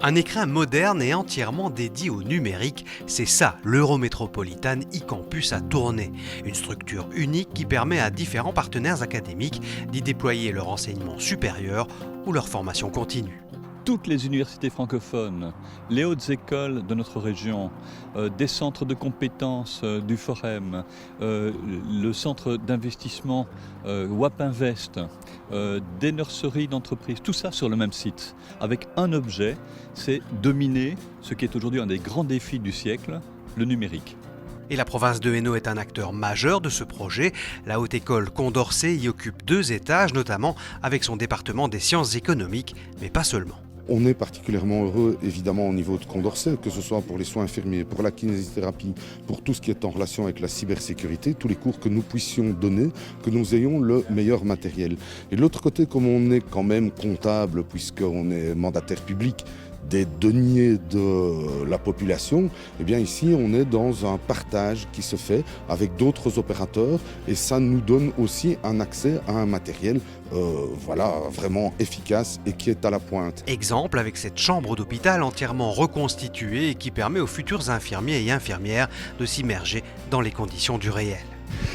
Un écrin moderne et entièrement dédié au numérique, c'est ça l'Eurométropolitan e-Campus à Tournai. Une structure unique qui permet à différents partenaires académiques d'y déployer leur enseignement supérieur ou leur formation continue. Toutes les universités francophones, les hautes écoles de notre région, des centres de compétences du Forem, le centre d'investissement WAP Invest, des nurseries d'entreprises, tout ça sur le même site, avec un objet, c'est dominer ce qui est aujourd'hui un des grands défis du siècle, le numérique. Et la province de Hainaut est un acteur majeur de ce projet. La Haute École Condorcet y occupe 2 étages, notamment avec son département des sciences économiques, mais pas seulement. On est particulièrement heureux, évidemment, au niveau de Condorcet, que ce soit pour les soins infirmiers, pour la kinésithérapie, pour tout ce qui est en relation avec la cybersécurité, tous les cours que nous puissions donner, que nous ayons le meilleur matériel. Et de l'autre côté, comme on est quand même comptable, puisqu'on est mandataire public, des deniers de la population, eh bien ici on est dans un partage qui se fait avec d'autres opérateurs et ça nous donne aussi un accès à un matériel vraiment efficace et qui est à la pointe. Exemple avec cette chambre d'hôpital entièrement reconstituée et qui permet aux futurs infirmiers et infirmières de s'immerger dans les conditions du réel.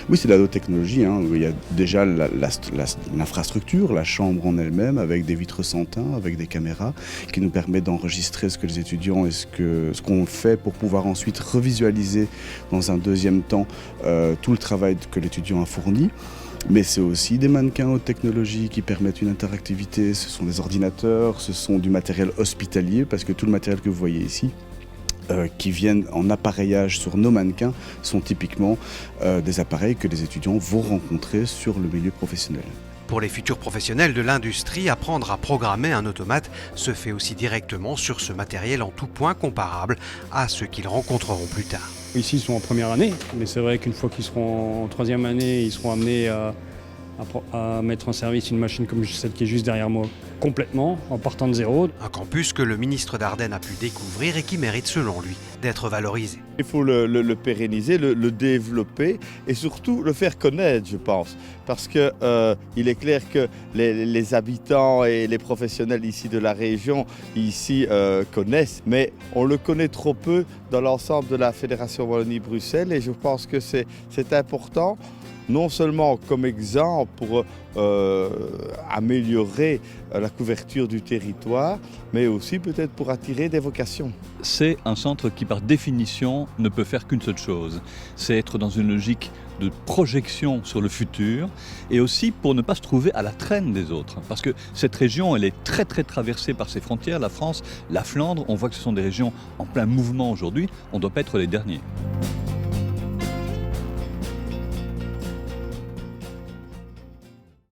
Oui, c'est de la haute technologie. Il y a déjà l'infrastructure, la chambre en elle-même, avec des vitres sans teint, avec des caméras, qui nous permet d'enregistrer ce que les étudiants et ce qu'on fait pour pouvoir ensuite revisualiser dans un deuxième temps tout le travail que l'étudiant a fourni. Mais c'est aussi des mannequins haute technologie qui permettent une interactivité. Ce sont des ordinateurs, ce sont du matériel hospitalier, parce que tout le matériel que vous voyez ici, qui viennent en appareillage sur nos mannequins sont typiquement des appareils que les étudiants vont rencontrer sur le milieu professionnel. Pour les futurs professionnels de l'industrie, apprendre à programmer un automate se fait aussi directement sur ce matériel en tout point comparable à ce qu'ils rencontreront plus tard. Ici, ils sont en première année, mais c'est vrai qu'une fois qu'ils seront en troisième année, ils seront amenés à mettre en service une machine comme celle qui est juste derrière moi, complètement, en partant de zéro. Un campus que le ministre d'Ardennes a pu découvrir et qui mérite, selon lui, d'être valorisé. Il faut le pérenniser, le développer et surtout le faire connaître, je pense. Parce qu'il est clair que les habitants et les professionnels ici de la région ici connaissent, mais on le connaît trop peu dans l'ensemble de la Fédération Wallonie-Bruxelles et je pense que c'est important. Non seulement comme exemple pour améliorer la couverture du territoire, mais aussi peut-être pour attirer des vocations. C'est un centre qui, par définition, ne peut faire qu'une seule chose. C'est être dans une logique de projection sur le futur et aussi pour ne pas se trouver à la traîne des autres. Parce que cette région, elle est très traversée par ses frontières, la France, la Flandre. On voit que ce sont des régions en plein mouvement aujourd'hui. On ne doit pas être les derniers.